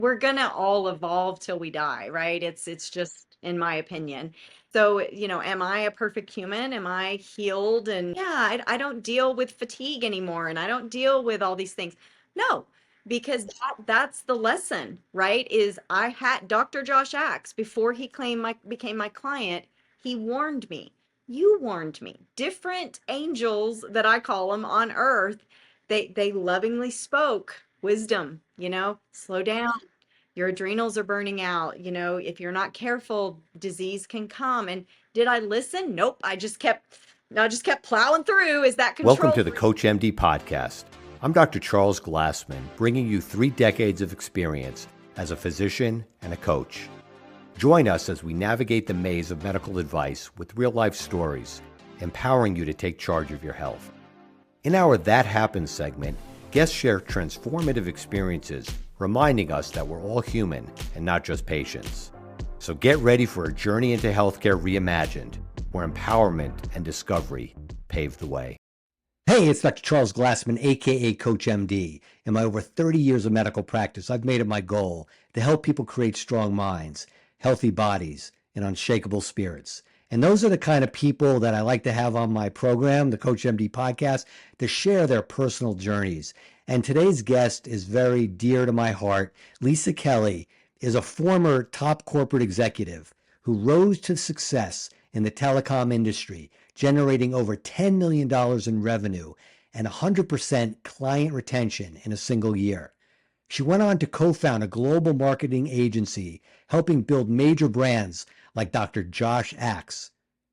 we're gonna all evolve till we die, right? It's just in my opinion. So, am I a perfect human? Am I healed? And yeah, I don't deal with fatigue anymore and I don't deal with all these things. No, because that's the lesson, right? Is I had Dr. Josh Axe before he became my client, he warned me. You warned me. Different angels that I call them on earth, they lovingly spoke wisdom, slow down, your adrenals are burning out, if you're not careful, disease can come. And did I listen? Nope. I just kept plowing through. Is that Welcome control? to the Coach MD podcast. I'm Dr. Charles Glassman, bringing you 3 decades of experience as a physician and a coach. Join us as we navigate the maze of medical advice with real-life stories, empowering you to take charge of your health. In our That Happens segment, guests share transformative experiences, reminding us that we're all human and not just patients. So get ready for a journey into healthcare reimagined, where empowerment and discovery pave the way. Hey, it's Dr. Charles Glassman, aka Coach MD. In my over 30 years of medical practice, I've made it my goal to help people create strong minds, healthy bodies, and unshakable spirits. And those are the kind of people that I like to have on my program, the Coach MD podcast, to share their personal journeys. And today's guest is very dear to my heart. Lisa Kelly is a former top corporate executive who rose to success in the telecom industry, generating over $10 million in revenue and 100% client retention in a single year. She went on to co-found a global marketing agency, helping build major brands like Dr. Josh Axe.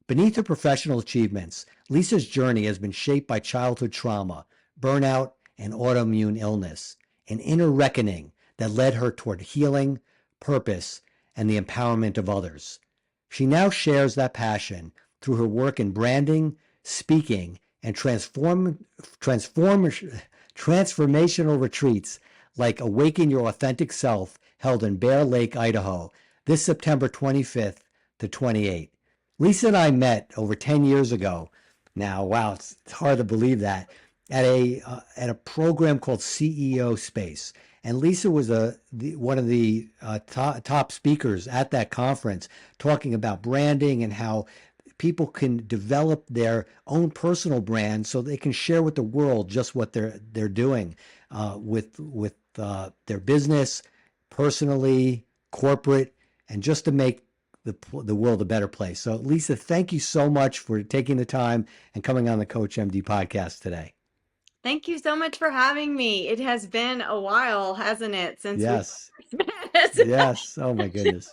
Beneath her professional achievements, Lisa's journey has been shaped by childhood trauma, burnout, and autoimmune illness, an inner reckoning that led her toward healing, purpose, and the empowerment of others. She now shares that passion through her work in branding, speaking, and transformational retreats like Awaken Your Authentic Self, held in Bear Lake, Idaho, this September 25th to 28th. Lisa and I met over 10 years ago. Now, wow, it's hard to believe that, at a program called CEO Space. And Lisa was one of the top speakers at that conference, talking about branding and how people can develop their own personal brand so they can share with the world just what they're doing with their business, personally, corporate, and just to make the world a better place. So, Lisa, thank you so much for taking the time and coming on the Coach MD podcast today. Thank you so much for having me. It has been a while, hasn't it, since we Yes. first met? Yes. Oh my goodness.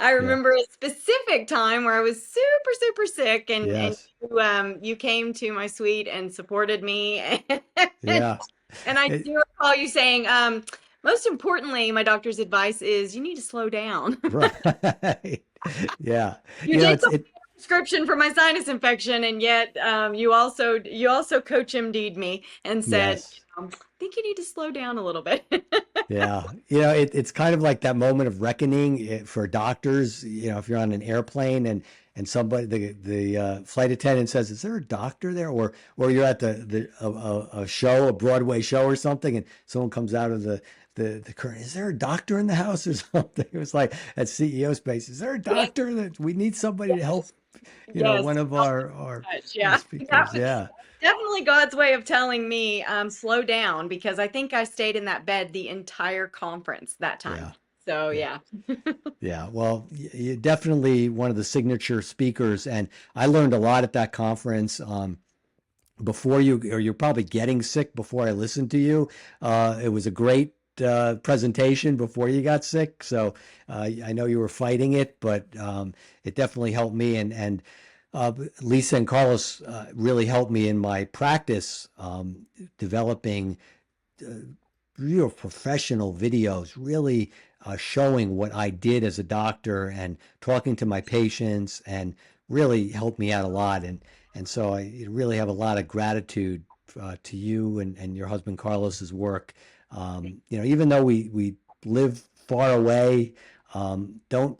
I Yeah. remember a specific time where I was super, super sick, and Yes. you came to my suite and supported me. Yeah. And I It- do recall you saying, most importantly, my doctor's advice is you need to slow down. right. Yeah. You You know, did it's give me a prescription for my sinus infection, and yet you also Coach MD'd me and said, yes. I think you need to slow down a little bit. Yeah. You know, it's kind of like that moment of reckoning for doctors. You know, if you're on an airplane and somebody, the flight attendant says, "Is there a doctor there?" Or you're at a show, a Broadway show or something, and someone comes out of the curtain. Is there a doctor in the house or something? It was like at CEO Space. Is there a Yes, doctor that we need somebody to help? You know, yes, one of much. our Yeah, speakers. was Yeah. definitely God's way of telling me, slow down, because I think I stayed in that bed the entire conference that time. Yeah. So Yeah. yeah. Yeah, well, you're definitely one of the signature speakers, and I learned a lot at that conference. Before you, or you're probably getting sick before I listened to you. It was a great presentation before you got sick, so I know you were fighting it, but it definitely helped me. And Lisa and Carlos really helped me in my practice, developing real professional videos, really showing what I did as a doctor and talking to my patients, and really helped me out a lot. And so I really have a lot of gratitude to you and your husband Carlos's work. You know, even though we live far away, don't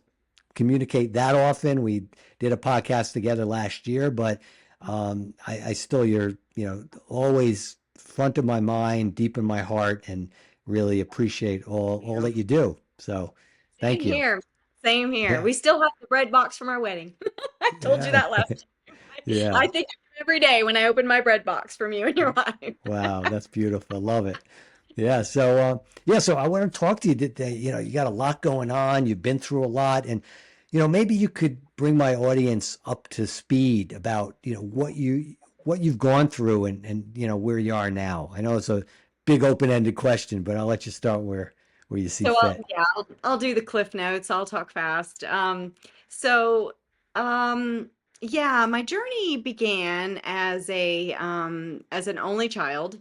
communicate that often. We did a podcast together last year, but I still, you're, you know, always front of my mind, deep in my heart, and really appreciate all Yeah. that you do. So Same thank you. here. Same here. Yeah. We still have the bread box from our wedding. I told you Yeah. that last time. I Yeah. think of you every day when I open my bread box from you and your wife. Wow, that's beautiful. Love it. Yeah. So, so I want to talk to you today. You got a lot going on. You've been through a lot, and maybe you could bring my audience up to speed about what you've gone through and where you are now. I know it's a big open-ended question, but I'll let you start where you see So fit. I'll do the cliff notes. I'll talk fast. So um, yeah, my journey began as an only child,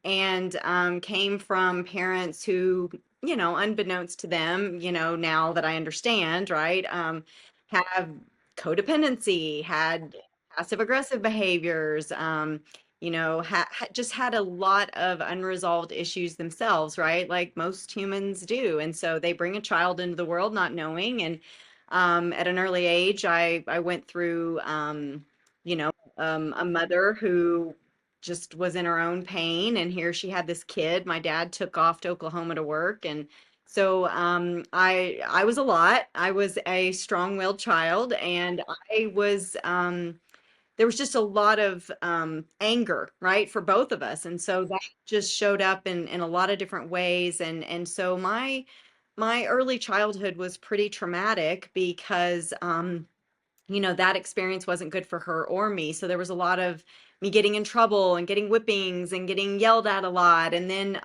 and came from parents who, unbeknownst to them, now that I understand, right, have codependency, had passive aggressive behaviors, just had a lot of unresolved issues themselves, right? Like most humans do. And so they bring a child into the world not knowing. And at an early age, I went through, a mother who just was in her own pain. And here she had this kid. My dad took off to Oklahoma to work. And so I was a lot. I was a strong-willed child, and there was just a lot of anger, right, for both of us, and so that just showed up in a lot of different ways, and so my early childhood was pretty traumatic because that experience wasn't good for her or me. So there was a lot of me getting in trouble and getting whippings and getting yelled at a lot. And then,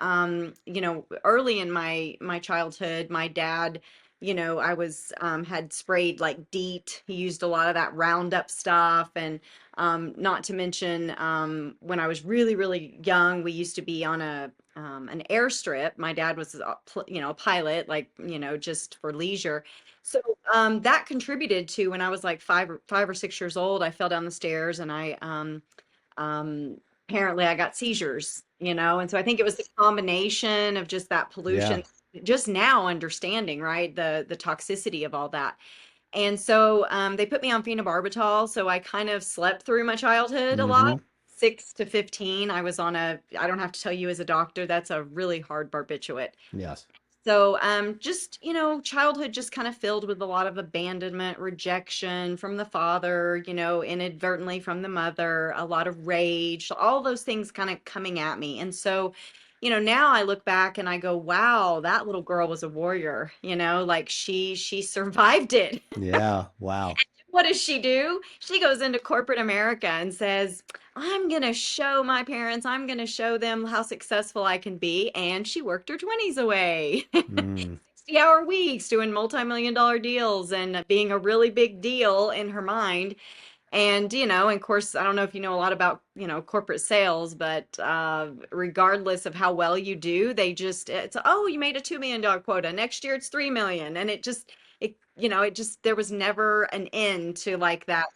early in my childhood, my dad, I was had sprayed like DEET. He used a lot of that Roundup stuff, and not to mention when I was really really young, we used to be on an airstrip. My dad was a pilot, like just for leisure. So that contributed to when I was like 5 or 6 years old, I fell down the stairs and um, apparently I got seizures, and so I think it was the combination of just that Yeah. pollution, just now understanding, right, the toxicity of all that. And so they put me on phenobarbital, so I kind of slept through my childhood a lot. Mm-hmm. 6 to 15, I was on I don't have to tell you as a doctor, that's a really hard barbiturate. Yes. So, just, childhood just kind of filled with a lot of abandonment, rejection from the father, inadvertently from the mother, a lot of rage, all those things kind of coming at me. And so, now I look back and I go, wow, that little girl was a warrior, like she survived it. Yeah. Wow. What does she do? She goes into corporate America and says, I'm going to show my parents, I'm going to show them how successful I can be. And she worked her 20s away. Mm. 60-hour weeks doing multi-million dollar deals and being a really big deal in her mind. And, of course, I don't know if you know a lot about, corporate sales, but regardless of how well you do, it's, oh, you made a $2 million quota. Next year it's 3 million. And there was never an end to like that,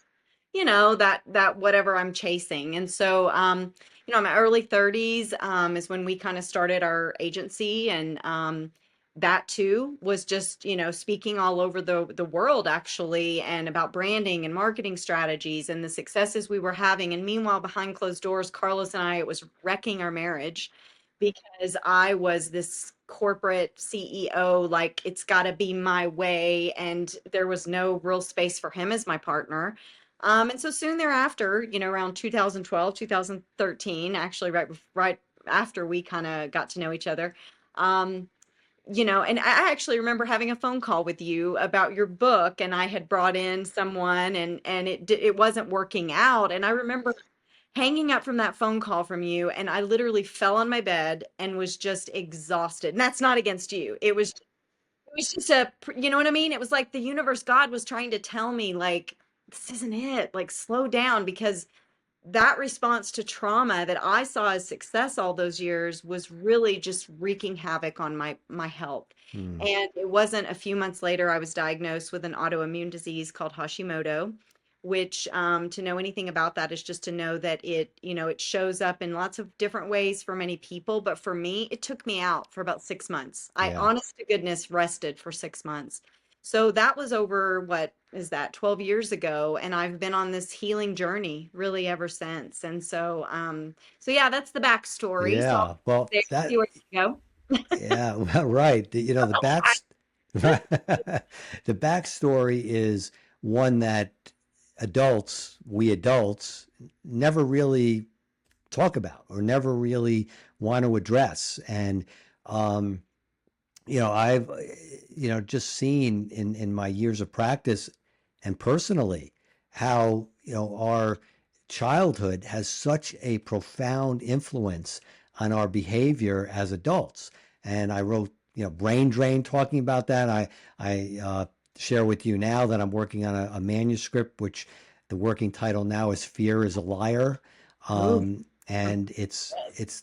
that whatever I'm chasing. And so, in my early 30s, is when we kind of started our agency, and that too was just, speaking all over the world actually, and about branding and marketing strategies and the successes we were having. And meanwhile, behind closed doors, Carlos and I, it was wrecking our marriage because I was this corporate CEO, like it's got to be my way, and there was no real space for him as my partner. And so soon thereafter, around 2012, 2013, actually right after we kind of got to know each other, um, and I actually remember having a phone call with you about your book, and I had brought in someone, and it wasn't working out. And I remember hanging up from that phone call from you, and I literally fell on my bed and was just exhausted. And that's not against you. It was just you know what I mean? It was like the universe, God was trying to tell me, like, this isn't it. Like, slow down, because that response to trauma that I saw as success all those years was really just wreaking havoc on my health. Mm. And it wasn't a few months later I was diagnosed with an autoimmune disease called Hashimoto, which, to know anything about that is just to know that it shows up in lots of different ways for many people. But for me, it took me out for about 6 months. I, Yeah. honest to goodness, rested for 6 months. So that was over, what is that, 12 years ago, and I've been on this healing journey really ever since. And so yeah, that's the backstory. So I'll Yeah. Well, see where you go. Yeah, well, right. The the backstory is one that we adults, never really talk about or never really want to address. And um, I've just seen in my years of practice and personally how our childhood has such a profound influence on our behavior as adults. And I wrote Brain Drain, talking about that. I share with you now that I'm working on a manuscript, which the working title now is Fear is a Liar. Ooh. And it's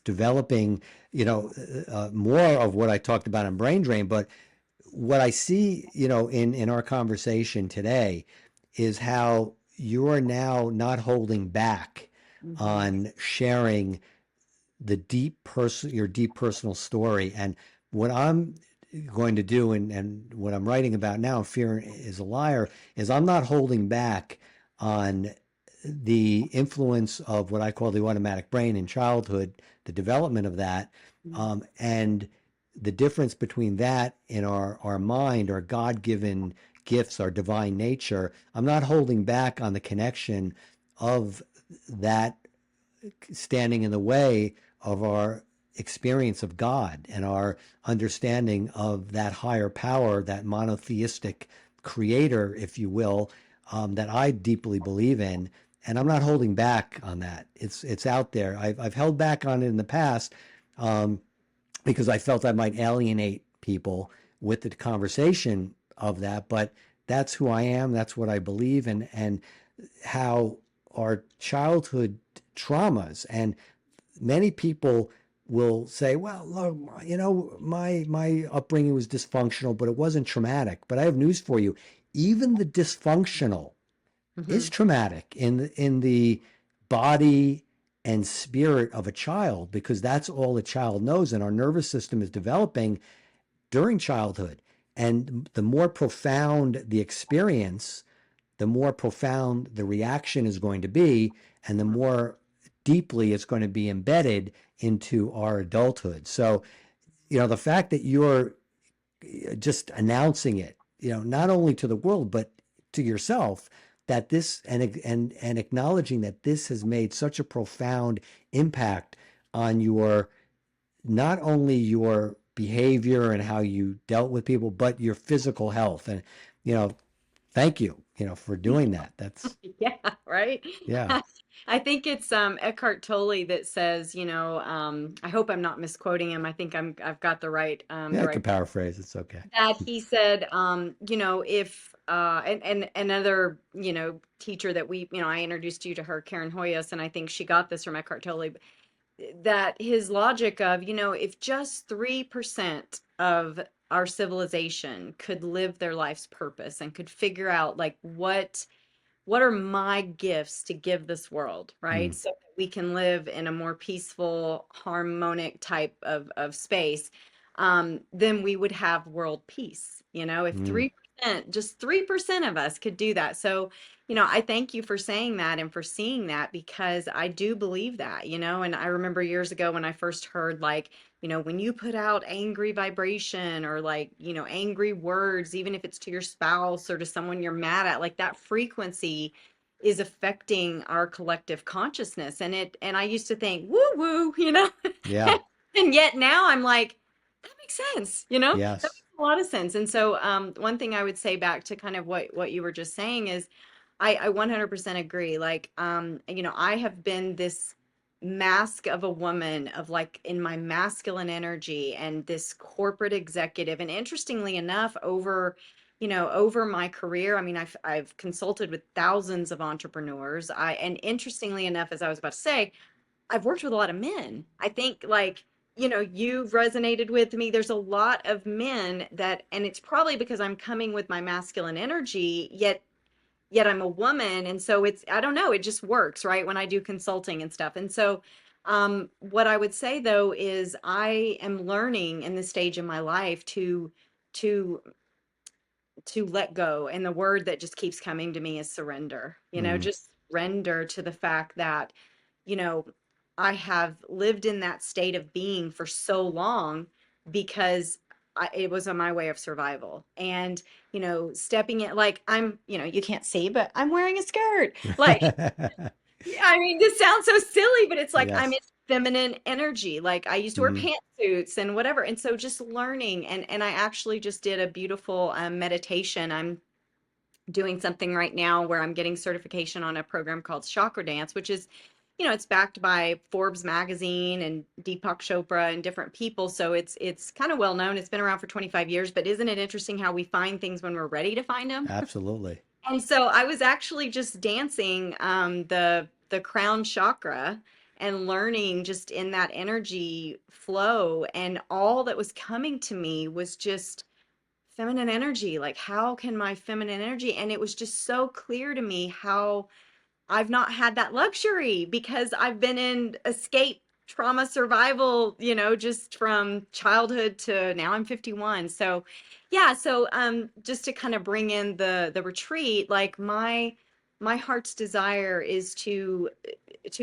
developing more of what I talked about in Brain Drain. But what I see, in our conversation today is how you are now not holding back Mhm. on sharing your deep personal story. And what I'm going to do, and what I'm writing about now, Fear is a Liar, is I'm not holding back on the influence of what I call the automatic brain in childhood, the development of that, Mhm. and the difference between that and our mind, our God given gifts, our divine nature. I'm not holding back on the connection of that standing in the way of our experience of God and our understanding of that higher power, that monotheistic creator, if you will, that I deeply believe in. And I'm not holding back on that. It's out there. I've held back on it in the past, um, because I felt I might alienate people with the conversation of that. But that's who I am. That's what I believe in, and how our childhood traumas, and many people will say, well, look, my upbringing was dysfunctional, but it wasn't traumatic. But I have news for you. Even the dysfunctional is Mhm. traumatic in the body and spirit of a child, because that's all a child knows, and our nervous system is developing during childhood. And the more profound the experience, the more profound the reaction is going to be, and the more deeply it's going to be embedded into our adulthood. So, the fact that you're just announcing it, not only to the world, but to yourself, that this, and acknowledging that this has made such a profound impact on your, not only your behavior and how you dealt with people, but your physical health. And, you know, thank you, for doing that. That's, Yeah, right. yeah. I think it's Eckhart Tolle that says, I hope I'm not misquoting him. I think I've got Yeah, the I right could paraphrase. It's okay. that he said, if and another, teacher that I introduced you to her, Karen Hoyos, and I think she got this from Eckhart Tolle, that his logic of, if just 3% of our civilization could live their life's purpose and could figure out like what are my gifts to give this world, right? Mm, So that we can live in a more peaceful, harmonic type of space, then we would have world peace. If mm. 3%, just 3% of us could do that. So, I thank you for saying that and for seeing that, because I do believe that, and I remember years ago when I first heard, like, when you put out angry vibration or like, angry words, even if it's to your spouse or to someone you're mad at, like that frequency is affecting our collective consciousness. And I used to think, woo woo, Yeah. and yet now I'm like, that makes sense, that Yes. makes a lot of sense. And so, one thing I would say back to kind of what you were just saying is, I 100% agree. Like, I have been this mask of a woman of like in my masculine energy and this corporate executive. And interestingly enough, over my career, I mean, I've consulted with thousands of entrepreneurs. And interestingly enough, as I was about to say, I've worked with a lot of men. I think, like, you've resonated with me. There's a lot of men that, and it's probably because I'm coming with my masculine energy, yet I'm a woman. And so I don't know, it just works, right? When I do consulting and stuff. And so, what I would say though is I am learning in this stage of my life to to let go. And the word that just keeps coming to me is surrender. Mm, Just surrender to the fact that, you know, I have lived in that state of being for so long because it was on my way of survival. And, stepping in, like, you can't see, but I'm wearing a skirt. Like, yeah, I mean, this sounds so silly, but it's like I'm in Yes. feminine energy. Like I used to wear Mm, pantsuits and whatever. And so just learning, and I actually just did a beautiful meditation. I'm doing something right now where I'm getting certification on a program called Chakra Dance, which is, it's backed by Forbes magazine and Deepak Chopra and different people. So it's kind of well known. It's been around for 25 years, but isn't it interesting how we find things when we're ready to find them? absolutely. And so I was actually just dancing the crown chakra and learning just in that energy flow, and all that was coming to me was just feminine energy. Like, how can my feminine energy? And it was just so clear to me how I've not had that luxury because I've been in escape trauma survival, just from childhood to now I'm 51. So, yeah, so just to kind of bring in the retreat, like my heart's desire is to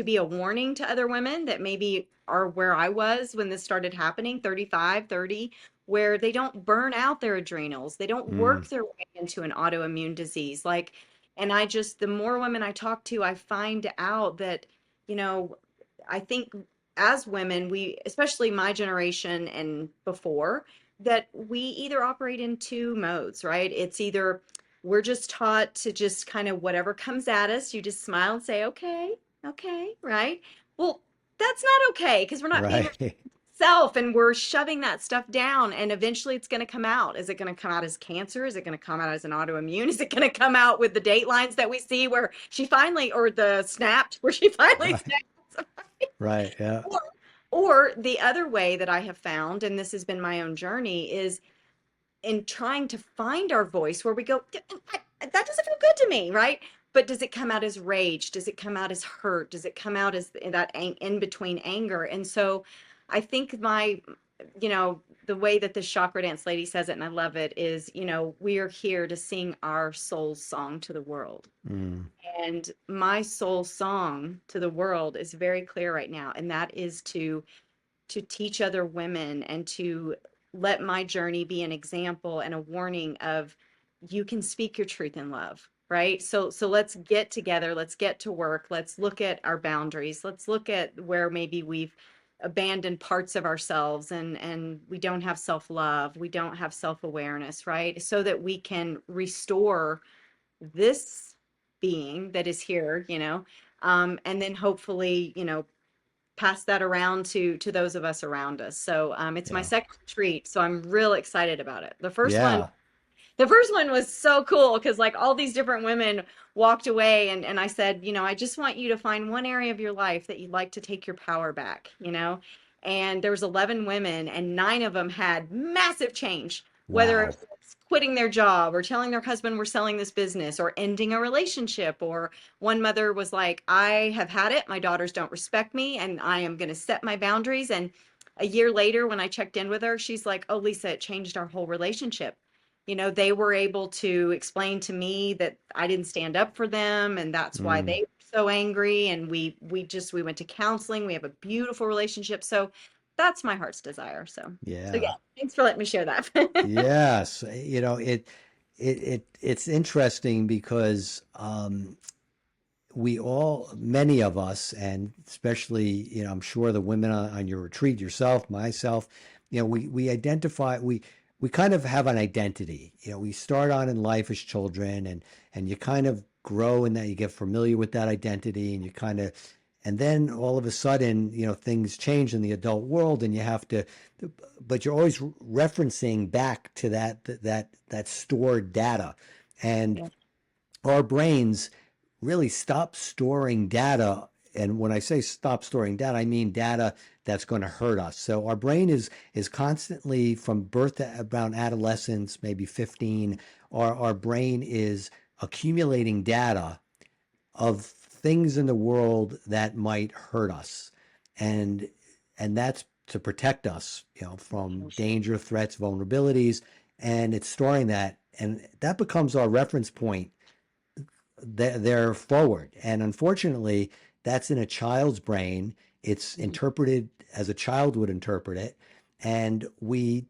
be a warning to other women that maybe are where I was when this started happening, 35, 30, where they don't burn out their adrenals. They don't Mm, work their way into an autoimmune disease. Like, and I just, the more women I talk to, I find out that, you know, I think as women, we, especially my generation and before, that we either operate in two modes, right? It's either we're just taught to just kind of whatever comes at us, you just smile and say, okay, okay, right? Well, that's not okay because we're not being right. self, and we're shoving that stuff down, and eventually it's going to come out. Is it going to come out as cancer? Is it going to come out as an autoimmune? Is it going to come out with the datelines that we see where she finally, or the snapped where she finally Right. snaps? Right. Yeah. or, or the other way that I have found, and this has been my own journey, is in trying to find our voice where we go, that doesn't feel good to me, right? But does it come out as rage? Does it come out as hurt? Does it come out as that in between anger? And so I think the way that this chakra dance lady says it, and I love it, is, we are here to sing our soul's song to the world. Mm, And my soul song to the world is very clear right now, and that is to teach other women and to let my journey be an example and a warning of, you can speak your truth in love, right? So let's get together, let's get to work, let's look at our boundaries, let's look at where maybe we've abandoned parts of ourselves, and we don't have self-love, we don't have self-awareness, right? So that we can restore this being that is here, and then hopefully, pass that around to those of us around us. So it's my yeah. second retreat, so I'm real excited about it. Yeah. The first one was so cool because, like, all these different women walked away, and I said, I just want you to find one area of your life that you'd like to take your power back, And there was 11 women, and 9 of them had massive change, whether it Wow. was quitting their job or telling their husband we're selling this business or ending a relationship. Or one mother was like, I have had it. My daughters don't respect me, and I am going to set my boundaries. And a year later, when I checked in with her, she's like, oh, Lisa, it changed our whole relationship. They were able to explain to me that I didn't stand up for them, and that's why Mm, they were so angry. And we went to counseling. We have a beautiful relationship. So that's my heart's desire. So yeah, yeah. thanks for letting me share that. Yes. It's interesting because we all, many of us, and especially, I'm sure the women on your retreat, yourself, myself, we identify, we kind of have an identity. We start on in life as children, and you kind of grow in that, you get familiar with that identity, and you kind of, and then all of a sudden, things change in the adult world, and you have to, but you're always referencing back to that stored data. And Yeah. our brains really stop storing data. And when I say stop storing data, I mean data that's going to hurt us. So our brain is constantly, from birth to around adolescence, maybe 15, our brain is accumulating data of things in the world that might hurt us. And that's to protect us, from danger, threats, vulnerabilities, and it's storing that, and that becomes our reference point they're forward. And unfortunately, that's in a child's brain. It's interpreted as a child would interpret it. And we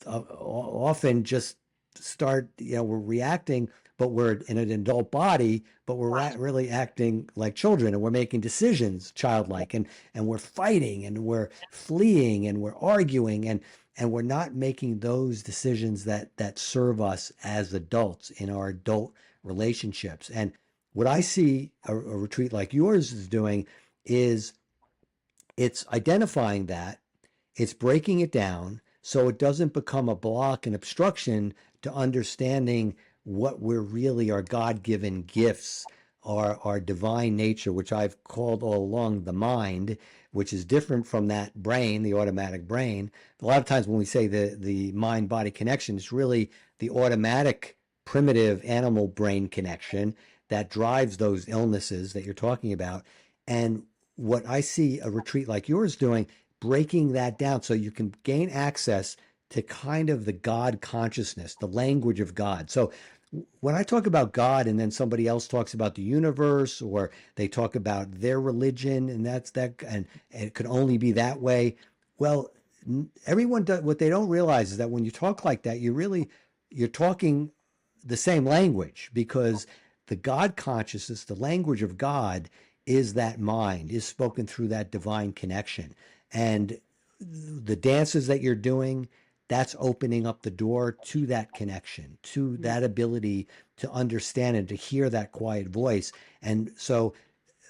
often just start, we're reacting, but we're in an adult body, but we're Right. really acting like children, and we're making decisions childlike, and we're fighting, and we're fleeing, and we're arguing, and we're not making those decisions that serve us as adults in our adult relationships. And what I see a retreat like yours is doing is it's identifying that, it's breaking it down so it doesn't become a block and obstruction to understanding what we're really, our God given gifts, our divine nature, which I've called all along the mind, which is different from that brain, the automatic brain. A lot of times when we say the mind body connection, it's really the automatic primitive animal brain connection that drives those illnesses that you're talking about. And what I see a retreat like yours doing, breaking that down so you can gain access to kind of the God consciousness, the language of God. So when I talk about God and then somebody else talks about the universe, or they talk about their religion, and that's that, and it could only be that way. Well, everyone does, what they don't realize is that when you talk like that, you're talking the same language, because the God consciousness, the language of God, is that mind, is spoken through that divine connection. And the dances that you're doing, that's opening up the door to that connection, to Mhm. that ability to understand and to hear that quiet voice. And so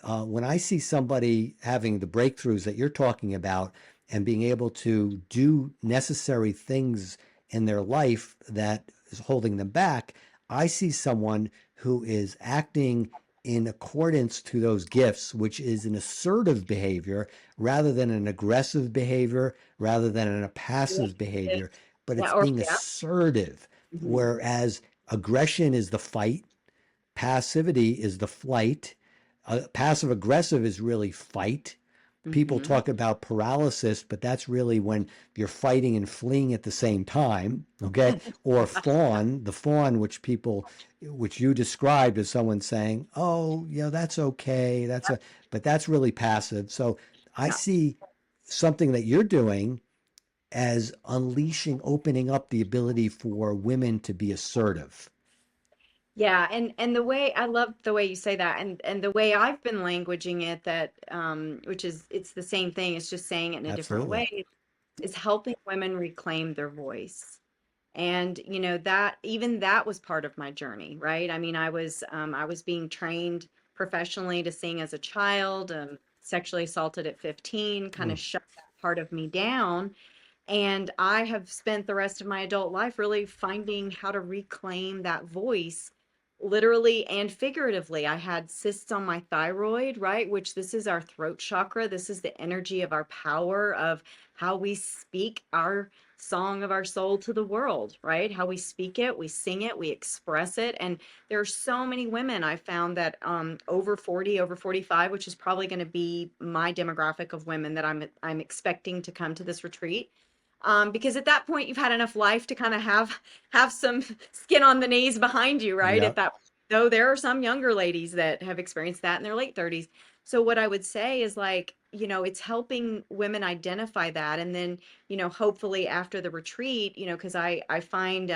when I see somebody having the breakthroughs that you're talking about and being able to do necessary things in their life that is holding them back, I see someone who is acting in accordance to those gifts, which is an assertive behavior rather than an aggressive behavior, rather than a Yeah. passive It- behavior, but yeah, it's or being yeah. assertive. Mhm. Whereas aggression is the fight, passivity is the flight. Passive aggressive is really fight. People Mhm. talk about paralysis, but that's really when you're fighting and fleeing at the same time. Okay. Or fawn, the fawn, which you described as someone saying, oh, that's okay. But that's really passive. So I Yeah. see something that you're doing as unleashing, opening up the ability for women to be assertive. Yeah, and the way I love the way you say that, and the way I've been languaging it, that which is it's the same thing, it's just saying it in a different Absolutely. way, is helping women reclaim their voice. And that even that was part of my journey, right? I mean, I was being trained professionally to sing as a child, sexually assaulted at 15, kind Mm. of shut that part of me down. And I have spent the rest of my adult life really finding how to reclaim that voice, literally and figuratively. I had cysts on my thyroid, right? Which this is our throat chakra. This is the energy of our power, of how we speak our song of our soul to the world, right? How we speak it, we sing it, we express it. And there are so many women I found that over 40, over 45, which is probably going to be my demographic of women that I'm expecting to come to this retreat, because at that point you've had enough life to kind of have some skin on the knees behind you, right? At Yep. that, though, there are some younger ladies that have experienced that in their late 30s. So what I would say is, like, it's helping women identify that, and then hopefully after the retreat, because I find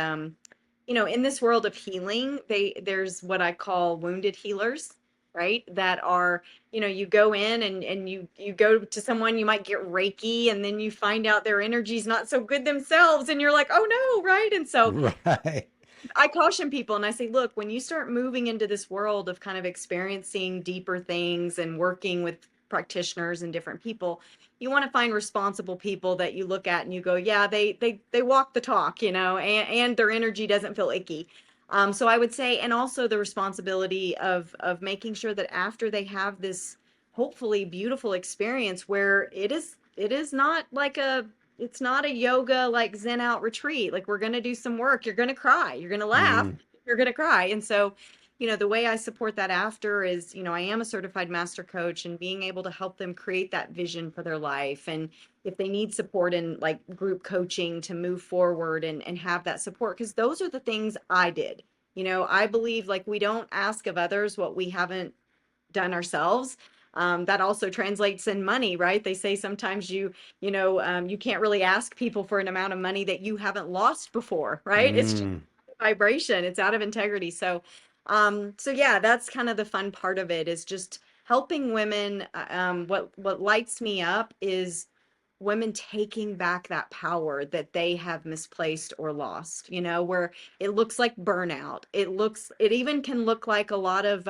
in this world of healing, there's what I call wounded healers, right? That are, you go in and you go to someone, you might get Reiki, and then you find out their energy's not so good themselves, and you're like, oh no, right? And so Right. I caution people and I say, look, when you start moving into this world of kind of experiencing deeper things and working with practitioners and different people, you want to find responsible people that you look at and you go, yeah, they walk the talk, and their energy doesn't feel icky. So I would say, and also the responsibility of making sure that after they have this hopefully beautiful experience, where it is not like a it's not a yoga like zen out retreat. Like, we're going to do some work, you're going to cry, you're going to laugh, Mm. you're going to cry. And so the way I support that after is, I am a certified master coach, and being able to help them create that vision for their life. And if they need support in like group coaching to move forward and have that support, because those are the things I did. I believe, like, we don't ask of others what we haven't done ourselves. That also translates in money, right? They say sometimes you can't really ask people for an amount of money that you haven't lost before, right? It's just Mm, vibration. It's out of integrity. So yeah, that's kind of the fun part of it is just helping women. What lights me up is women taking back that power that they have misplaced or lost, where it looks like burnout. It even can look like a lot of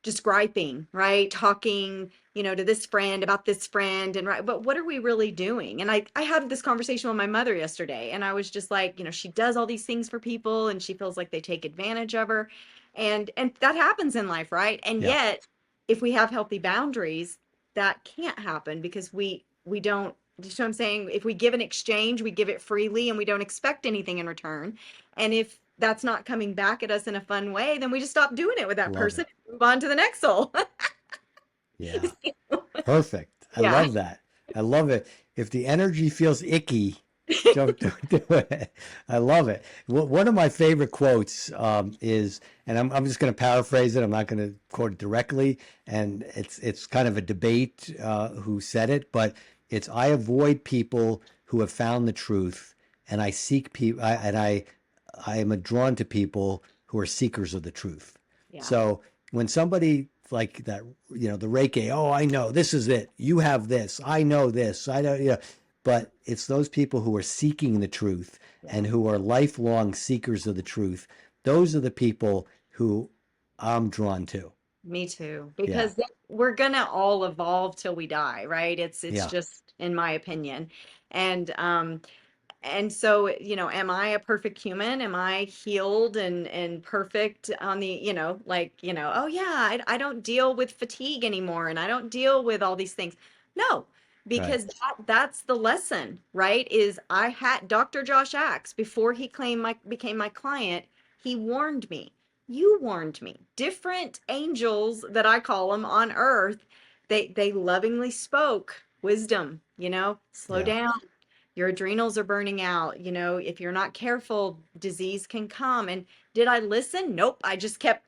just griping, right? Talking, to this friend about this friend and right. But what are we really doing? And I had this conversation with my mother yesterday and I was just like, she does all these things for people and she feels like they take advantage of her. And that happens in life, right? And yeah, yet, if we have healthy boundaries, that can't happen because we don't, you know what I'm saying? If we give an exchange, we give it freely and we don't expect anything in return. And if that's not coming back at us in a fun way, then we just stop doing it with that love person it. and move on to the next soul. Yeah, perfect. I Yeah. love that. I love it. If the energy feels icky, don't do it. I love it. One of my favorite quotes is, and I'm just going to paraphrase it. I'm not going to quote it directly, and it's kind of a debate who said it, but it's I avoid people who have found the truth, and I seek people, I am drawn to people who are seekers of the truth. Yeah. So when somebody like that, the Reiki, oh, I know this is it. You have this. I know this. I know, but it's those people who are seeking the truth Yeah. and who are lifelong seekers of the truth. Those are the people who I'm drawn to. Me too. Yeah. Because we're gonna all evolve till we die, right? It's Yeah. just in my opinion. And so, am I a perfect human? Am I healed and perfect on the, oh yeah, I don't deal with fatigue anymore and I don't deal with all these things. No, Right. because that's the lesson, right? Is I had Dr. Josh Axe before he became my client, he warned me. You warned me. Different angels that I call them on earth, they lovingly spoke wisdom, slow Yeah. down, your adrenals are burning out. If you're not careful, disease can come. And did I listen? Nope. I just kept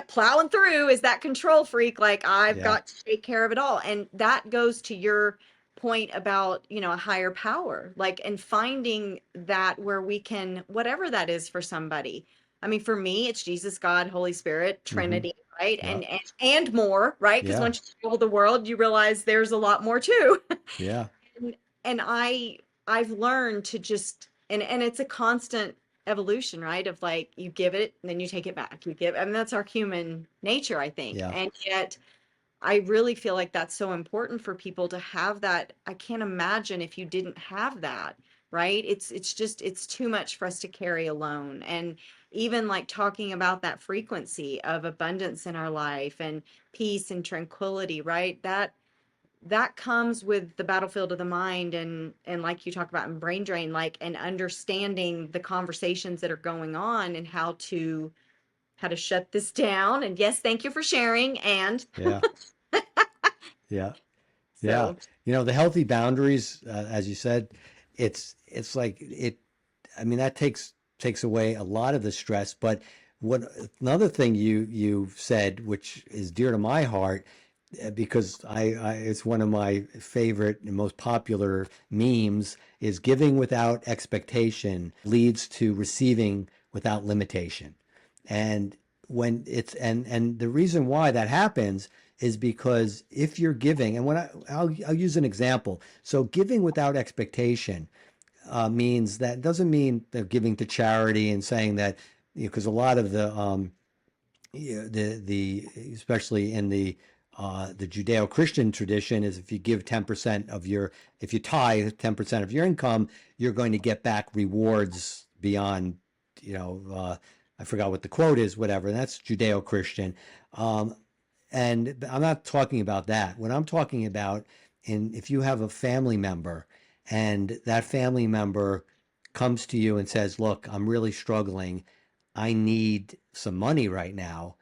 plowing through as that control freak. Like I've Yeah. got to take care of it all. And that goes to your point about, a higher power, like, and finding that where we can, whatever that is for somebody. I mean, for me, it's Jesus, God, Holy Spirit, Mm-hmm. Trinity, right? Yeah. And more, right? Because Yeah. once you travel the world, you realize there's a lot more too. Yeah. and I've learned to just and it's a constant evolution, right? Of like you give it and then you take it back. You give, and that's our human nature, I think. Yeah. And yet I really feel like that's so important for people to have that. I can't imagine if you didn't have that, right? It's too much for us to carry alone. And even like talking about that frequency of abundance in our life and peace and tranquility, right? That comes with the battlefield of the mind and like you talk about in brain drain, like, and understanding the conversations that are going on and how to shut this down. And yes, thank you for sharing. And Yeah. Yeah. Yeah. so The healthy boundaries, as you said, it's like it. I mean, that takes away a lot of the stress. But what another thing you said, which is dear to my heart, because I it's one of my favorite and most popular memes, is giving without expectation leads to receiving without limitation. And when it's and the reason why that happens is because if you're giving, and I'll use an example. So giving without expectation means that doesn't mean they're giving to charity and saying that, because a lot of the especially in the Judeo-Christian tradition is if you give 10% of if you tithe 10% of your income, you're going to get back rewards beyond, I forgot what the quote is, whatever. That's Judeo-Christian. And I'm not talking about that. What I'm talking about, if you have a family member and that family member comes to you and says, look, I'm really struggling. I need some money right now.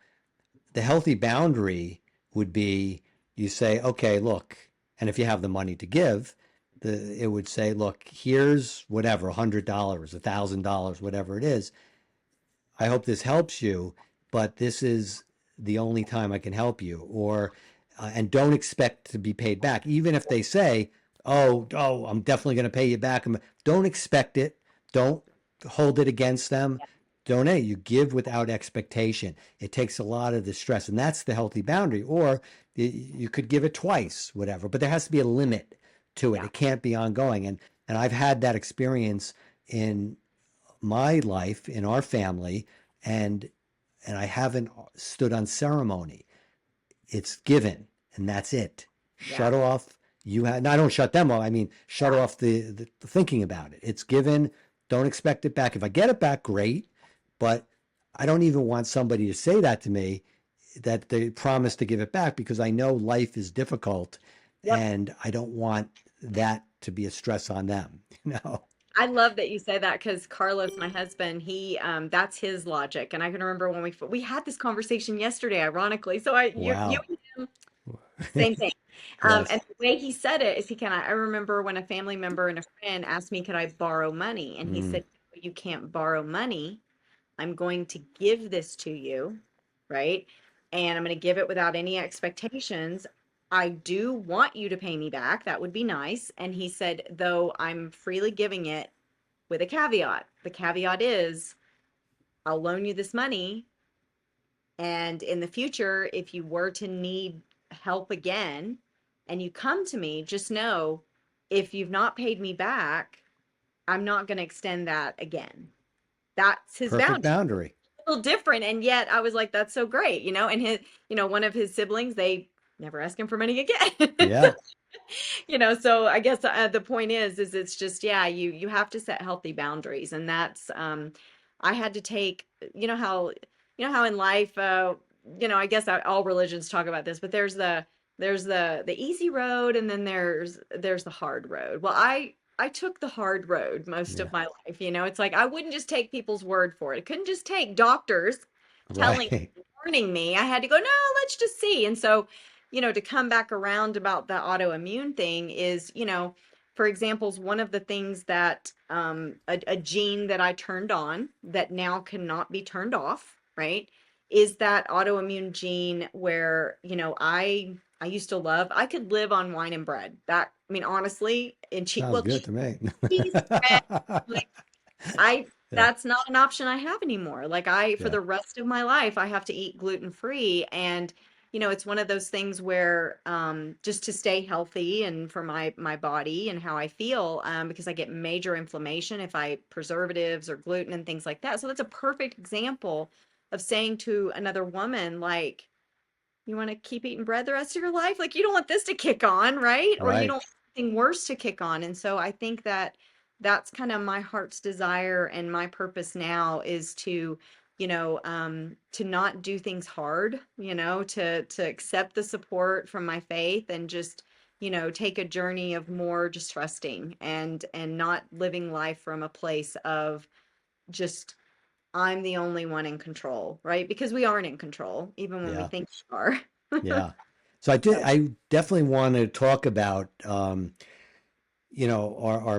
The healthy boundary would be you say, okay, look, and if you have the money to give, it would say, look, here's whatever, $100, $1,000, whatever it is. I hope this helps you, but this is the only time I can help you. Or and don't expect to be paid back. Even if they say, "Oh, I'm definitely going to pay you back," don't expect it. Don't hold it against them. Donate. You give without expectation. It takes a lot of the stress, and that's the healthy boundary. Or you could give it twice, whatever. But there has to be a limit to it. Yeah. It can't be ongoing. And I've had that experience in my life, in our family, and and I haven't stood on ceremony. It's given, and that's it. Yeah. Shut off. You have. No, I don't shut them off. I mean, shut Yeah. off the thinking about it. It's given. Don't expect it back. If I get it back, great. But I don't even want somebody to say that to me, that they promise to give it back, because I know life is difficult, Yep. and I don't want that to be a stress on them. I love that you say that because Carlos, my husband, he that's his logic. And I can remember when we had this conversation yesterday, ironically. So you Wow. and him, same thing. And Yes. the way he said it is I remember when a family member and a friend asked me, could I borrow money? And he Mm, said, "No, you can't borrow money. I'm going to give this to you, right? And I'm going to give it without any expectations. I do want you to pay me back. That would be nice." And he said, though I'm freely giving it with a caveat. The caveat is I'll loan you this money. And in the future, if you were to need help again and you come to me, just know if you've not paid me back, I'm not going to extend that again. That's his perfect boundary. boundary. A little different. And yet I was like, that's so great, and one of his siblings, they never ask him for money again. Yeah. So I guess the point is it's just, yeah, you have to set healthy boundaries. And that's I had to take, how in life, I guess all religions talk about this, but there's the easy road, and then there's the hard road. Well, I took the hard road most Yeah. of my life. It's like I wouldn't just take people's word for it. I couldn't just take doctors telling Right. warning me. I had to go, no, let's just see. And so, to come back around about the autoimmune thing is, for examples, one of the things that a gene that I turned on that now cannot be turned off, right? Is that autoimmune gene where, I used to love, I could live on wine and bread. That, I mean, honestly, and Sounds good to me. cheese, bread, like I Yeah. that's not an option I have anymore. Like for Yeah. the rest of my life, I have to eat gluten free. And, it's one of those things where, just to stay healthy and for my body and how I feel, because I get major inflammation if I preservatives or gluten and things like that. So that's a perfect example of saying to another woman, like, you want to keep eating bread the rest of your life? Like, you don't want this to kick on, right? Or you don't Right. want something worse to kick on. And so I think that that's kind of my heart's desire and my purpose now is to not do things hard, to accept the support from my faith and just, take a journey of more just trusting and not living life from a place of just I'm the only one in control, right? Because we aren't in control, even when we Yeah. think we are. Yeah. So I did. So, I definitely want to talk about, our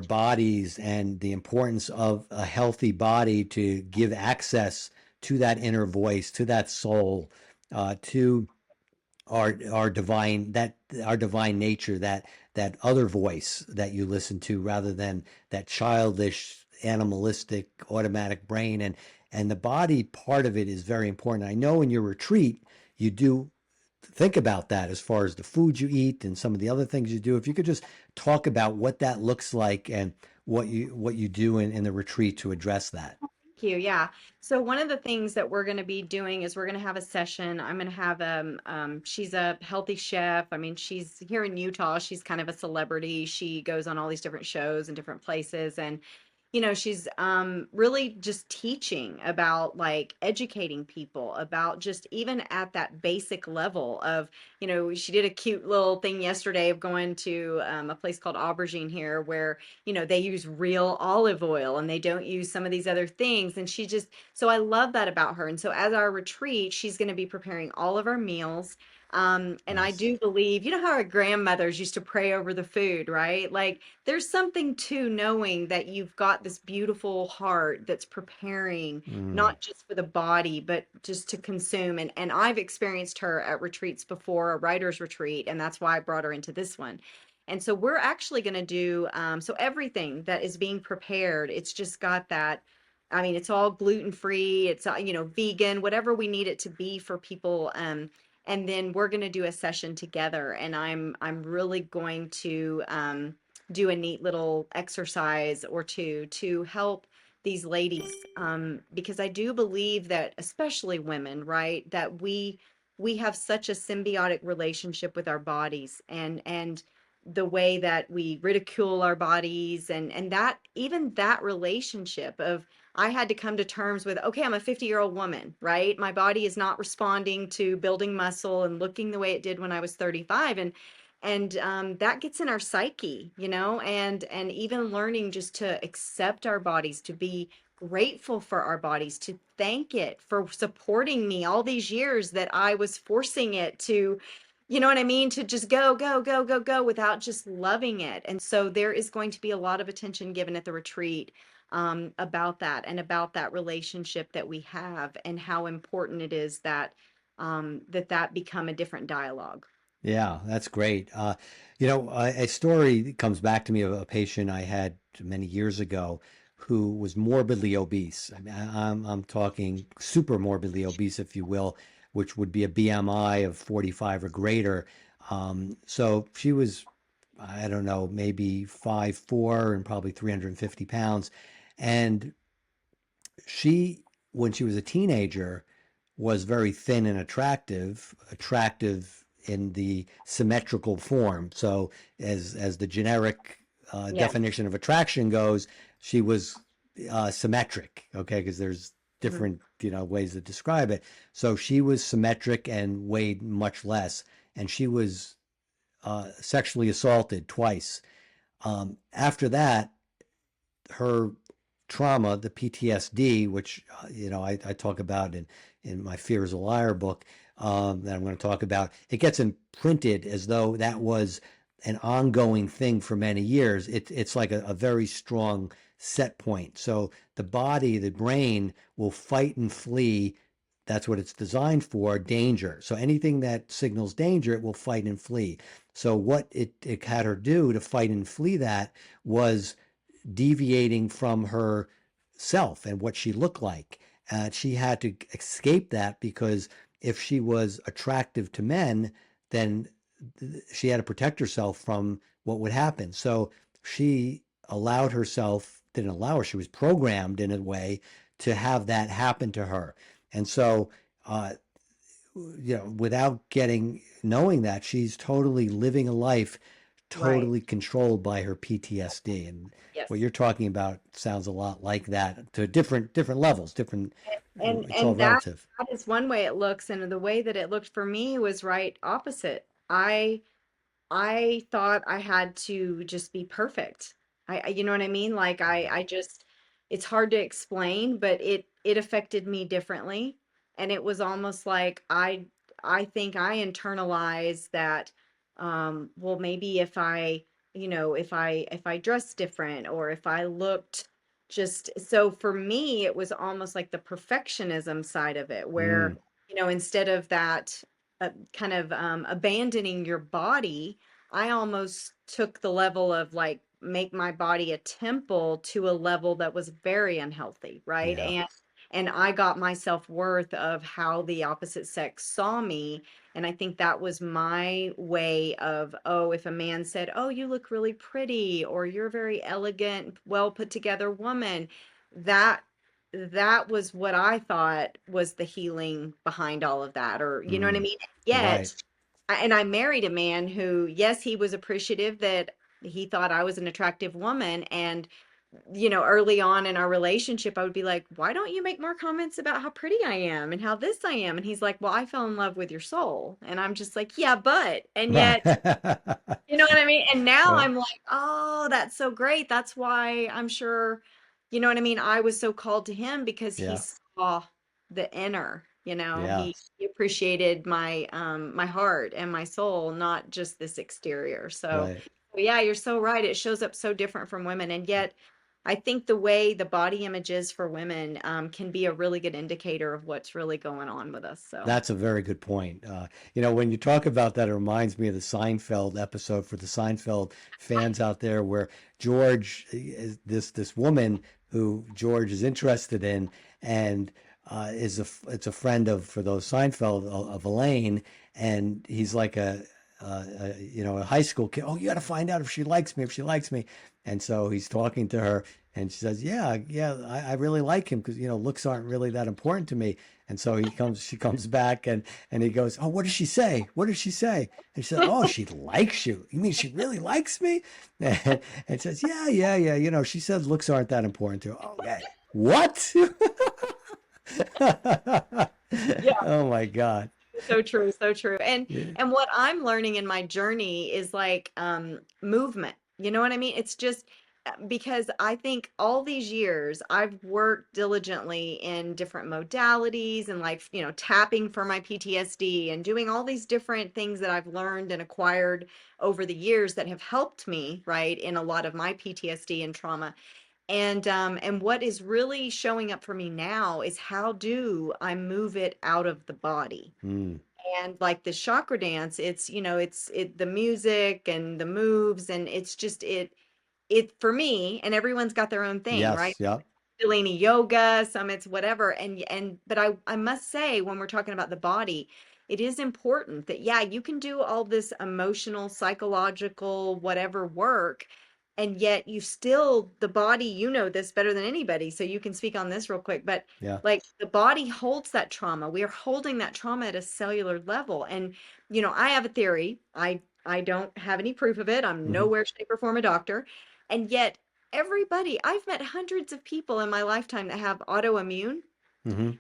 bodies and the importance of a healthy body to give access to that inner voice, to that soul, to our divine, that our divine nature, that other voice that you listen to, rather than that childish, animalistic, automatic brain. And the body part of it is very important. I know in your retreat you do think about that, as far as the food you eat and some of the other things you do. If you could just talk about what that looks like, and what you do in the retreat to address that. thank you. Yeah. So one of the things that we're going to be doing is we're going to have a session. I'm going to have she's a healthy chef. I mean, she's here in Utah. She's kind of a celebrity. She goes on all these different shows and different places, and she's really just teaching about, like, educating people about just even at that basic level of, she did a cute little thing yesterday of going to a place called Aubergine here where, they use real olive oil and they don't use some of these other things. And so I love that about her. And so as our retreat, she's going to be preparing all of our meals. And I Nice. do believe, you know how our grandmothers used to pray over the food, right? Like there's something to knowing that you've got this beautiful heart that's preparing Mm, not just for the body, but just to consume. And I've experienced her at retreats before, a writer's retreat, and that's why I brought her into this one. And so we're actually going to do so everything that is being prepared, it's just got that. I mean, it's all gluten free, it's vegan, whatever we need it to be for people. And then we're going to do a session together, and I'm really going to do a neat little exercise or two to help these ladies, because I do believe that especially women, right, that we have such a symbiotic relationship with our bodies, and the way that we ridicule our bodies, and that even that relationship of I had to come to terms with, okay, I'm a 50-year-old woman, right? My body is not responding to building muscle and looking the way it did when I was 35. And that gets in our psyche, and even learning just to accept our bodies, to be grateful for our bodies, to thank it for supporting me all these years that I was forcing it to, you know what I mean? To just go, go, go, go, go without just loving it. And so there is going to be a lot of attention given at the retreat, about that and about that relationship that we have and how important it is that that become a different dialogue. yeah, that's great. A story comes back to me of a patient I had many years ago who was morbidly obese. I mean, I'm talking super morbidly obese, if you will, which would be a BMI of 45 or greater. So she was, I don't know, maybe 5'4" and probably 350 pounds. And she, when she was a teenager, was very thin and attractive in the symmetrical form. So as the generic Yeah. definition of attraction goes, she was symmetric. Okay, because there's Mhm. different ways to describe it. So she was symmetric and weighed much less, and she was sexually assaulted twice. After that, her trauma, the PTSD, which I talk about in my Fear is a Liar book, that I'm going to talk about, it gets imprinted as though that was an ongoing thing for many years. It's like a very strong set point. So the body, the brain will fight and flee. That's what it's designed for, danger. So anything that signals danger, it will fight and flee. So what it had her do to fight and flee that was deviating from her self and what she looked like. She had to escape that because if she was attractive to men, then she had to protect herself from what would happen. So she allowed herself, didn't allow her, she was programmed in a way to have that happen to her. And so, uh, without knowing that, she's totally living a life Right. totally controlled by her PTSD. And Yes. what you're talking about sounds a lot like that to different levels, different, it's all And that relative. that is one way it looks, and the way that it looked for me was right opposite. I thought I had to just be perfect. You know what I mean? Like I just, it's hard to explain, but it affected me differently. And it was almost like I think I internalized that, well, maybe if I, if I dressed different, or if I looked just so, for me, it was almost like the perfectionism side of it, where, Mm, instead of that, kind of abandoning your body, I almost took the level of like make my body a temple to a level that was very unhealthy, right? yeah. And I got my self-worth of how the opposite sex saw me. And I think that was my way of, oh, if a man said, "Oh, you look really pretty," or "You're a very elegant, well put together woman," that that was what I thought was the healing behind all of that, or you know what I Mm, mean? right. Yet and I married a man who, yes, he was appreciative that he thought I was an attractive woman. And, early on in our relationship, I would be like, why don't you make more comments about how pretty I am and how this I am? And he's like, well, I fell in love with your soul. And I'm just like, yeah, and Right. yet, you know what I mean? And now Yeah. I'm like, oh, that's so great. That's why I'm sure, you know what I mean? I was so called to him because he Yeah. saw the inner, You know, Yes. he appreciated my heart and my soul, not just this exterior. So Right. yeah, you're so right. It shows up so different from women. And yet I think the way the body image is for women can be a really good indicator of what's really going on with us. So That's a very good point. When you talk about that, it reminds me of the Seinfeld episode for the Seinfeld fans out there, where George is this woman who George is interested in, and it's a friend of for those Seinfeld of Elaine, and he's like a high school kid. Oh, you got to find out if she likes me, if she likes me, and so he's talking to her, and she says, "Yeah, yeah, I really like him because looks aren't really that important to me." And so she comes back and he goes, "Oh, what did she say? What did she say?" And she said, "Oh, she likes you. You mean she really likes me?" And says, "Yeah, yeah, yeah. She said looks aren't that important to her." Oh, yeah. What? yeah, Oh my God. so true, so true. Yeah. And what I'm learning in my journey is like movement. You know what I mean? It's just because I think all these years I've worked diligently in different modalities and like, tapping for my PTSD and doing all these different things that I've learned and acquired over the years that have helped me, right, in a lot of my PTSD and trauma. And what is really showing up for me now is how do I move it out of the body? Mm. And like the chakra dance, it's the music and the moves, and it's just it for me, and everyone's got their own thing, right? Yes. Yep. Kundalini yoga, some it's whatever. But I must say, when we're talking about the body, it is important that, yeah, you can do all this emotional, psychological, whatever work, and yet you still, the body, this better than anybody, so you can speak on this real quick. But Yeah. like the body holds that trauma. We are holding that trauma at a cellular level. And I have a theory. I don't have any proof of it. I'm Hmm. nowhere, shape, or form a doctor. And yet everybody, I've met hundreds of people in my lifetime that have autoimmune. Hmm.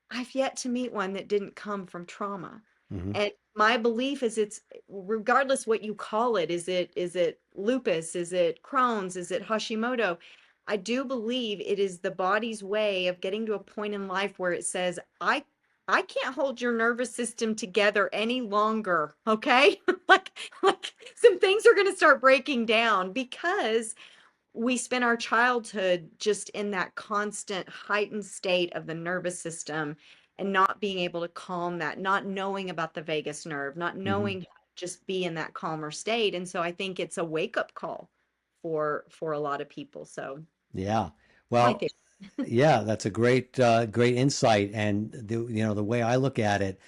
I've yet to meet one that didn't come from trauma. Hmm. And my belief is it's regardless what you call it, is it lupus, is it Crohn's, is it Hashimoto? I do believe it is the body's way of getting to a point in life where it says, I can't hold your nervous system together any longer, okay? like some things are going to start breaking down because we spend our childhood just in that constant heightened state of the nervous system and not being able to calm that, not knowing about the vagus nerve, not Hmm. knowing how to just be in that calmer state. And so I think it's a wake up call for a lot of people. So Yeah. my Well, theory. yeah, that's a great insight. And the way I look at it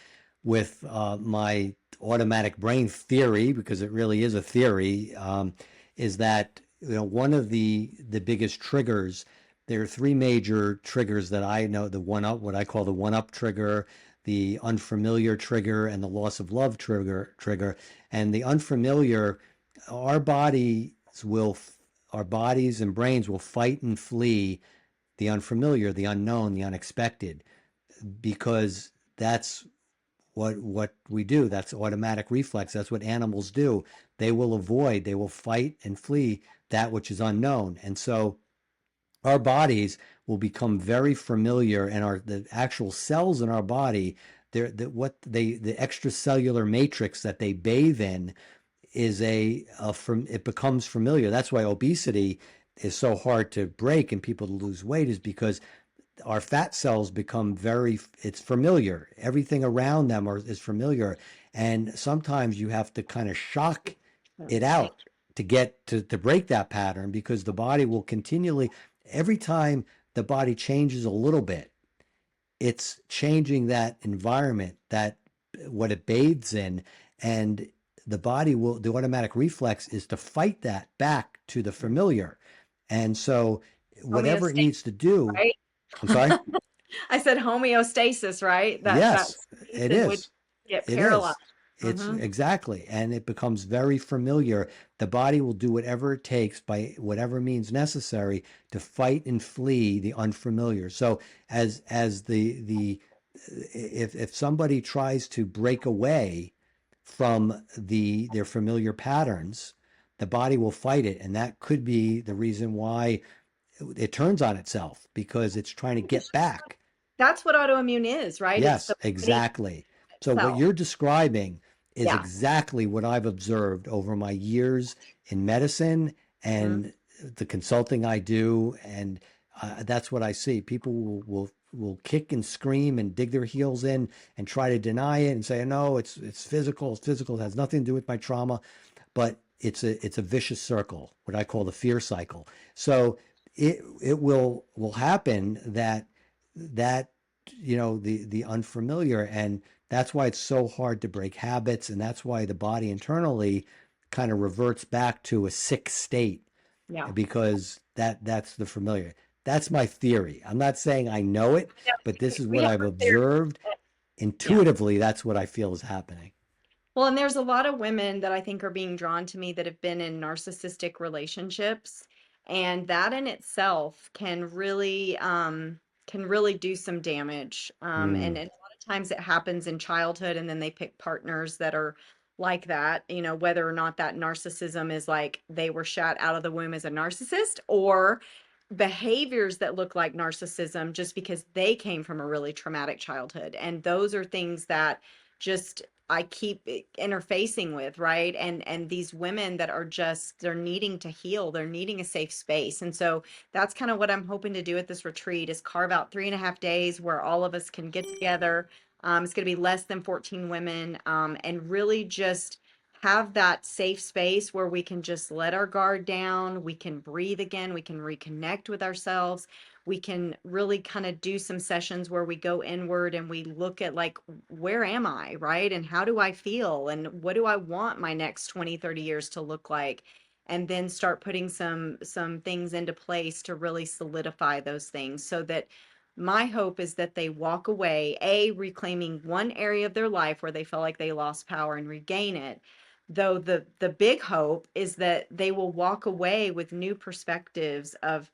with my automatic brain theory, because it really is a theory, is that one of the biggest triggers. There are three major triggers that I know: the one up, what I call the one up trigger, the unfamiliar trigger, and the loss of love trigger. And the unfamiliar, our bodies will, our bodies and brains will fight and flee the unfamiliar, the unknown, the unexpected, because that's what we do. That's automatic reflex. That's what animals do. They will avoid, they will fight and flee that which is unknown. And so our bodies will become very familiar, and the actual cells in our body, the extracellular matrix that they bathe in is it becomes familiar. That's why obesity is so hard to break and people to lose weight, is because our fat cells become it's familiar. Everything around them is familiar. And sometimes you have to kind of shock it out to get to break that pattern, because the body will continually, every time the body changes a little bit, it's changing that environment, that what it bathes in. And the automatic reflex is to fight that back to the familiar. And so whatever it Homeostasis, needs to do, right? I'm sorry? I said homeostasis, right? That Yes, space it in which is. you get It paralyzed. is. It's Hmm. exactly. And it becomes very familiar. The body will do whatever it takes by whatever means necessary to fight and flee the unfamiliar. So as the if somebody tries to break away from their familiar patterns, the body will fight it. And that could be the reason why it turns on itself, because it's trying to get back. That's what autoimmune is, right? It's Yes, the body exactly. So what itself. you're describing is Yeah. exactly what I've observed over my years in medicine Mhm. and the consulting I do, and that's what I see. People will kick and scream and dig their heels in and try to deny it and say, no, it's physical. It's physical. It has nothing to do with my trauma, but it's a vicious circle, what I call the fear cycle. So it will happen that the unfamiliar, and that's why it's so hard to break habits, and that's why the body internally kind of reverts back to a sick state, Yeah. because that's the familiar. That's my theory. I'm not saying I know it, Yeah. but this is We what have I've our theory. observed Yeah. intuitively. That's what I feel is happening. Well, and there's a lot of women that I think are being drawn to me that have been in narcissistic relationships, and that in itself can really do some damage. And Mm, a lot of times it happens in childhood, and then they pick partners that are like that, whether or not that narcissism is like they were shot out of the womb as a narcissist, or behaviors that look like narcissism just because they came from a really traumatic childhood. And those are things that just I keep interfacing with, right? And these women that are just they're needing to heal, they're needing a safe space. And so that's kind of what I'm hoping to do at this retreat is carve out 3.5 days where all of us can get together. It's going to be less than 14 women, and really just have that safe space where we can just let our guard down, we can breathe again, we can reconnect with ourselves. We can really kind of do some sessions where we go inward and we look at like, where am I, right? And how do I feel? And what do I want my next 20, 30 years to look like? And then start putting some things into place to really solidify those things so that my hope is that they walk away, reclaiming one area of their life where they felt like they lost power and regain it. Though the big hope is that they will walk away with new perspectives of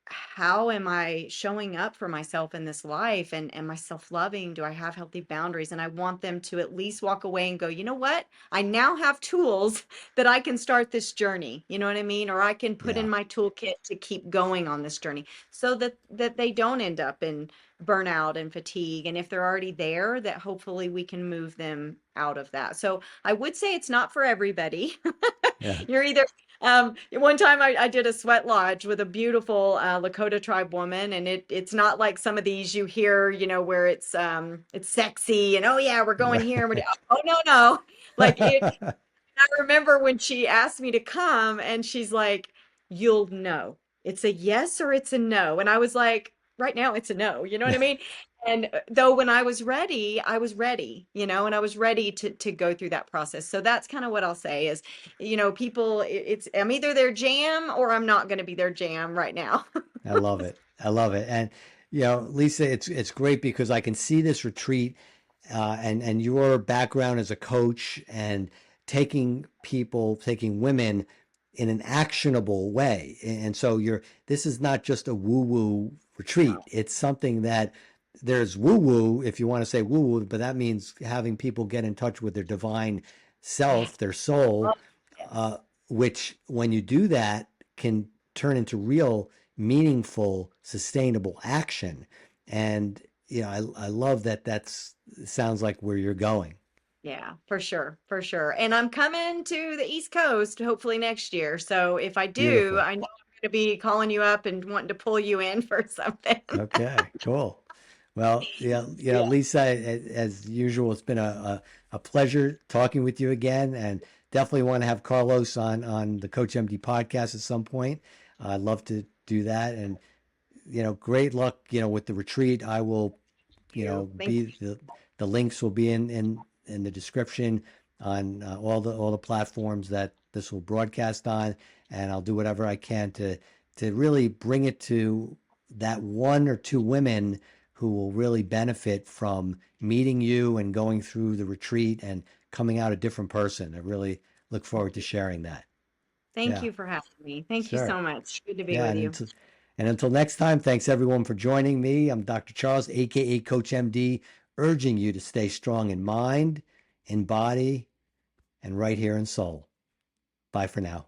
how am I showing up for myself in this life, and am I self-loving? Do I have healthy boundaries? And I want them to at least walk away and go, you know what? I now have tools that I can start this journey. You know what I mean? Or I can put yeah. in my toolkit to keep going on this journey so that they don't end up in burnout and fatigue. And if they're already there, that hopefully we can move them out of that. So I would say it's not for everybody. Yeah. You're either one time I did a sweat lodge with a beautiful Lakota tribe woman, and it's not like some of these you hear, where it's sexy and oh yeah, we're going here. And oh no, no. Like I remember when she asked me to come and she's like, you'll know. It's a yes or it's a no. And I was like, right now it's a no. You know what I mean? And though when I was ready, and I was ready to go through that process. So that's kind of what I'll say is, people, it's I'm either their jam or I'm not going to be their jam right now. I love it. I love it. And Lisa, it's great because I can see this retreat, and your background as a coach and taking women in an actionable way. And so this is not just a woo-woo retreat. It's something that there's woo-woo, if you want to say woo-woo, but that means having people get in touch with their divine Yeah. self, their soul, uh, which when you do that can turn into real meaningful, sustainable action. And I love that. Sounds like where you're going. Yeah, for sure, for sure. And I'm coming to the East Coast hopefully next year. So if I do, Beautiful. I know I'm going to be calling you up and wanting to pull you in for something. Okay, cool. Well, yeah, Yeah. Lisa, as usual, it's been a pleasure talking with you again, and definitely want to have Carlos on the Coach MD podcast at some point. I'd love to do that, and great luck, with the retreat. I will, Thank be the links will be in the description on all the platforms that this will broadcast on, and I'll do whatever I can to really bring it to that one or two women who will really benefit from meeting you and going through the retreat and coming out a different person. I really look forward to you. sharing that. Thank Yeah, you for having me. Thank you sure. so much. Good to be Yeah, with and you. until next time, thanks everyone for joining me. I'm Dr. Charles, aka Coach MD, urging you to stay strong in mind, in body, and right here in soul. Bye for now.